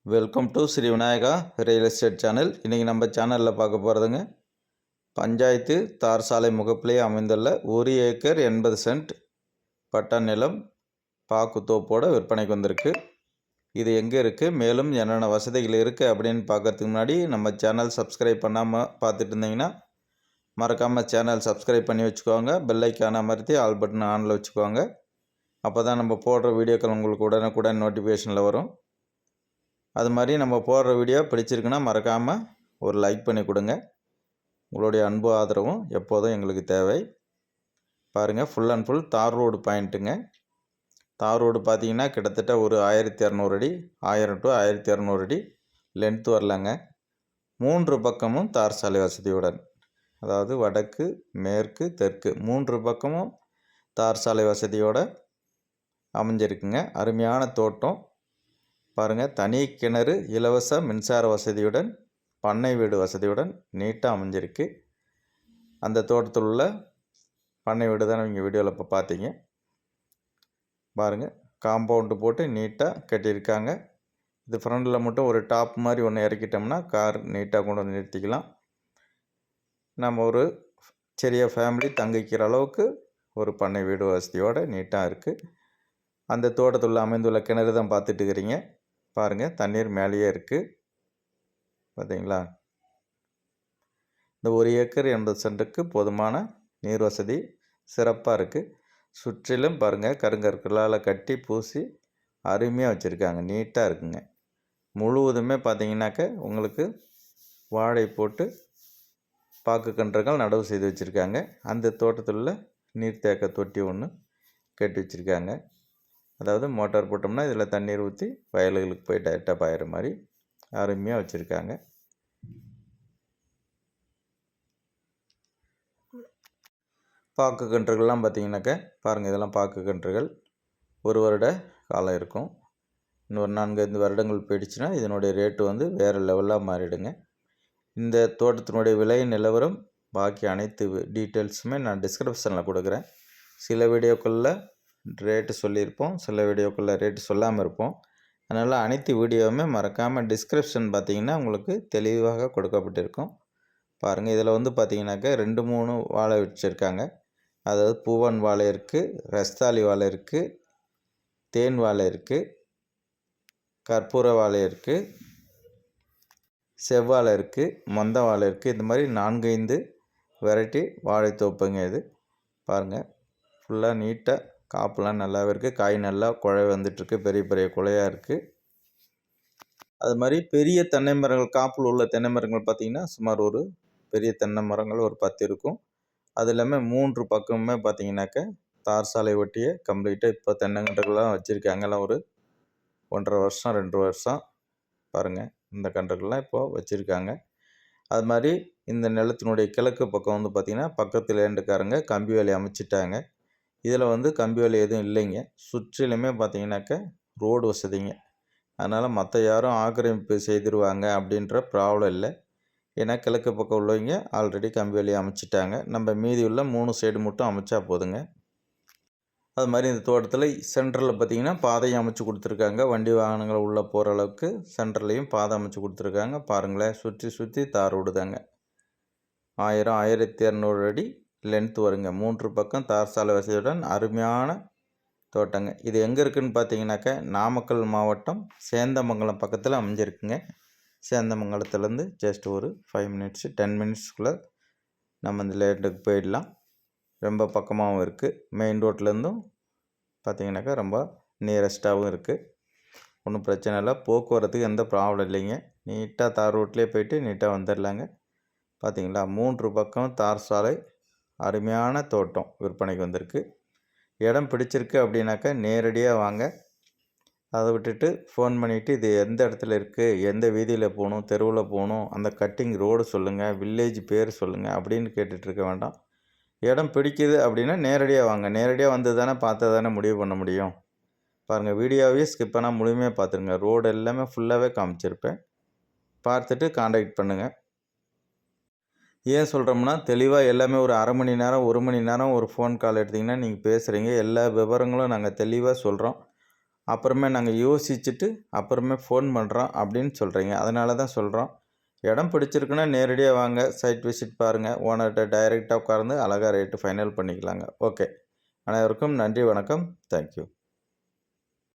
Welcome to Shri Vinayaka real estate channel. இன்றைக்கி நம்ம சேனலில் பார்க்க போகிறதுங்க, பஞ்சாயத்து தார் சாலை முகப்பிலேயே அமைந்துள்ள 1 ஏக்கர் 80 சென்ட் பட்டா நிலம் பாக்குத்தோப்போட விற்பனைக்கு வந்திருக்கு. இது எங்கே இருக்குது, மேலும் என்னென்ன வசதிகள் இருக்குது அப்படின்னு பார்க்குறதுக்கு முன்னாடி நம்ம சேனல் சப்ஸ்கிரைப் பண்ணாமல் பார்த்துட்டு இருந்தீங்கன்னா மறக்காமல் சேனல் சப்ஸ்கிரைப் பண்ணி வச்சுக்கோங்க. பெல் ஐக்கானை அமர்த்தி ஆல் பட்டன் ஆனில் வச்சுக்கோங்க. அப்போ தான் நம்ம போடுற வீடியோக்கள் உங்களுக்கு உடனுக்குடன் நோட்டிஃபிகேஷனில் வரும். அது மாதிரி நம்ம போடுற வீடியோ பிடிச்சிருக்குன்னா மறக்காமல் ஒரு லைக் பண்ணி கொடுங்க. உங்களுடைய அன்பு ஆதரவும் எப்போதும் எங்களுக்கு தேவை. பாருங்கள், ஃபுல் அண்ட் ஃபுல் தார் ரோடு பாயிண்ட்டுங்க. தார் ரோடு பார்த்தீங்கன்னா கிட்டத்தட்ட ஒரு 1200 அடி, 1000 to 1200 அடி லென்த் வரலாங்க. 3 பக்கமும் தார் சாலை வசதியுடன், அதாவது வடக்கு, மேற்கு, தெற்கு 3 பக்கமும் தார் சாலை வசதியோடு அமைஞ்சிருக்குங்க. அருமையான தோட்டம் பாருங்கள். தனி கிணறு, இலவச மின்சார வசதியுடன், பண்ணை வீடு வசதியுடன் நீட்டாக அமைஞ்சிருக்கு. அந்த தோட்டத்தில் உள்ள பண்ணை வீடு தான் நீங்கள் வீடியோவில் இப்போ பார்த்தீங்க. பாருங்கள், காம்பவுண்டு போட்டு நீட்டாக கட்டியிருக்காங்க. இது ஃப்ரண்டில் மட்டும் ஒரு டாப் மாதிரி ஒன்று இறக்கிட்டோம்னா கார் நீட்டாக கொண்டு வந்து நிறுத்திக்கலாம். நம்ம ஒரு சிறிய ஃபேமிலி தங்கிக்கிற அளவுக்கு ஒரு பண்ணை வீடு வசதியோடு நீட்டாக இருக்குது. அந்த தோட்டத்தில் அமைந்துள்ள கிணறு தான் பார்த்துட்டு இருக்கிறீங்க. பாருங்கள், தண்ணீர் மேலேயே இருக்குது பார்த்தீங்களா. இந்த 1 ஏக்கர் 80 சென்ட்டுக்கு போதுமான நீர் வசதி சிறப்பாக இருக்குது. சுற்றிலும் பாருங்கள், கருங்கற்களால் கட்டி பூசி அருமையாக வச்சுருக்காங்க. நீட்டாக இருக்குங்க. முழுவதுமே பார்த்தீங்கன்னாக்க உங்களுக்கு வாழை போட்டு பாக்கு கன்றுகள் நடவு செய்து வச்சுருக்காங்க. அந்த தோட்டத்தில் நீர்த்தேக்க தொட்டி ஒன்று கட்டி வச்சுருக்காங்க. அதாவது மோட்டார் போட்டோம்னா இதில் தண்ணீர் ஊற்றி வயல்களுக்கு போய் டைரெக்டாக பாயிற மாதிரி அருமையாக வச்சுருக்காங்க. பாக்கு கன்றுகள்லாம் பார்த்தீங்கன்னாக்க பாருங்கள், இதெல்லாம் பாக்கு கன்றுகள் 1 வருட காலம் இருக்கும். இன்னொரு 4-5 வருடங்கள் போயிடுச்சுன்னா இதனுடைய ரேட்டு வந்து வேறு லெவலாக மாறிடுங்க. இந்த தோட்டத்தினுடைய விலை நிலவரம் பாக்கி அனைத்து டீட்டெயில்ஸுமே நான் டிஸ்கிரிப்ஷனில் கொடுக்குறேன். சில வீடியோக்களில் ரேட்டு சொல்லியிருப்போம், சில வீடியோக்குள்ளே ரேட்டு சொல்லாமல் இருப்போம். அதனால் அனைத்து வீடியோவுமே மறக்காமல் டிஸ்கிரிப்ஷன் பார்த்திங்கன்னா உங்களுக்கு தெளிவாக கொடுக்கப்பட்டிருக்கும். பாருங்கள், இதில் வந்து பார்த்திங்கனாக்கா 2-3 வாழை வச்சுருக்காங்க. அதாவது பூவன் வாழை இருக்குது, ரஸ்தாலி வாழை இருக்குது, தேன் வாழை இருக்குது, கற்பூர வாழை இருக்குது, செவ்வாழை இருக்குது, மொந்த வாழை இருக்குது. இந்த மாதிரி 4-5 வெரைட்டி வாழைத்தோப்புங்க இது. பாருங்கள், ஃபுல்லாக நீட்டாக காப்புலாம் நல்லாவே இருக்குது. காய் நல்லா குழை வந்துட்டுருக்கு, பெரிய பெரிய குலையாக இருக்குது. அது மாதிரி பெரிய தென்னை மரங்கள், காப்பில் உள்ள தென்னை மரங்கள் பார்த்திங்கன்னா சுமார் ஒரு பெரிய தென்னை மரங்கள் ஒரு 10 இருக்கும். அது இல்லாமல் 3 பக்கமுமே பார்த்திங்கனாக்கா தார் சாலை ஒட்டியே கம்ப்ளீட்டாக இப்போ தென்னங்கன்றுகள்லாம் வச்சுருக்காங்க. எல்லாம் ஒரு 1.5 வருஷம் 2 வருஷம் பாருங்கள், இந்த கன்றுகள்லாம் இப்போது வச்சுருக்காங்க. அது மாதிரி இந்த நிலத்தினுடைய கிழக்கு பக்கம் வந்து பார்த்திங்கன்னா பக்கத்து லேண்டுக்காரங்க கம்பி வேலி அமைச்சிட்டாங்க. இதில் வந்து கம்பி வேலி எதுவும் இல்லைங்க. சுற்றிலுமே பார்த்திங்கனாக்கா ரோடு வசதிங்க. அதனால் மற்ற யாரும் ஆக்கிரமிப்பு செய்திருவாங்க அப்படின்ற ப்ராப்ளம் இல்லை. ஏன்னா கிழக்கு பக்கம் உள்ளவங்க ஆல்ரெடி கம்பி வேலி அமைச்சிட்டாங்க. நம்ம மீதி உள்ள 3 சைடு மட்டும் அமைச்சா போதுங்க. அது மாதிரி இந்த தோட்டத்தில் சென்டரில் பார்த்திங்கன்னா பாதையும் அமைச்சு கொடுத்துருக்காங்க. வண்டி வாகனங்கள் உள்ளே போகிற அளவுக்கு சென்டர்லேயும் பாதை அமைச்சு கொடுத்துருக்காங்க. பாருங்களேன், சுற்றி சுற்றி தார் விடுதாங்க. 1200 அடி லென்த் வருங்க. 3 பக்கம் தார் சாலை வசதியுடன் அருமையான தோட்டங்க. இது எங்கே இருக்குதுன்னு பார்த்தீங்கன்னாக்கா நாமக்கல் மாவட்டம் சேந்தமங்கலம் பக்கத்தில் அமைஞ்சிருக்குங்க. சேந்தமங்கலத்துலேருந்து ஜஸ்ட் ஒரு 5 மினிட்ஸு 10 மினிட்ஸ்க்குள்ளே நம்ம இந்த லேண்டுக்கு போயிடலாம். ரொம்ப பக்கமாகவும் இருக்குது. மெயின் ரோட்லேருந்தும் பார்த்திங்கனாக்கா ரொம்ப நியரஸ்ட்டாகவும் இருக்குது. ஒன்றும் பிரச்சனை இல்லை. போக்குவரத்துக்கு எந்த ப்ராப்ளம் இல்லைங்க. நீட்டாக தார் ரோட்லேயே போயிட்டு நீட்டாக வந்துடலாங்க. பார்த்திங்களா, 3 பக்கம் தார் சாலை, அருமையான தோட்டம் விற்பனைக்கு வந்திருக்கு. இடம் பிடிச்சிருக்கு அப்படின்னாக்கா நேரடியாக வாங்க. அதை விட்டுட்டு ஃபோன் பண்ணிவிட்டு இது எந்த இடத்துல இருக்குது, எந்த வீதியில் போகணும், தெருவில் போகணும், அந்த கட்டிங் ரோடு சொல்லுங்கள், வில்லேஜ் பேர் சொல்லுங்கள் அப்படின்னு கேட்டுட்ருக்க வேண்டாம். இடம் பிடிக்குது அப்படின்னா நேரடியாக வாங்க. நேரடியாக வந்து தானே பார்த்து தானே முடிவு பண்ண முடியும். பாருங்கள், வீடியோவே ஸ்கிப் பண்ணால் முழுமையாக பார்த்துருங்க. ரோடு எல்லாமே ஃபுல்லாகவே காமிச்சிருப்பேன். பார்த்துட்டு காண்டாக்ட் பண்ணுங்கள். ஏன் சொல்கிறோம்னா, தெளிவாக எல்லாமே ஒரு அரை மணி நேரம் 1 மணி நேரம் ஒரு ஃபோன் கால் எடுத்திங்கன்னா நீங்கள் பேசுகிறீங்க. எல்லா விவரங்களும் நாங்கள் தெளிவாக சொல்கிறோம். அப்புறமே நாங்கள் யோசிச்சுட்டு அப்புறமே ஃபோன் பண்ணுறோம் அப்படின்னு சொல்கிறீங்க. அதனால தான் சொல்கிறோம். இடம் பிடிச்சிருக்குன்னா நேரடியாக வாங்க, சைட் விசிட் பாருங்கள். ஓனர்கிட்ட டைரெக்டாக உட்கார்ந்து அழகாக ரேட்டு ஃபைனல் பண்ணிக்கலாங்க. ஓகே. அனைவருக்கும் நன்றி, வணக்கம். தேங்க்யூ.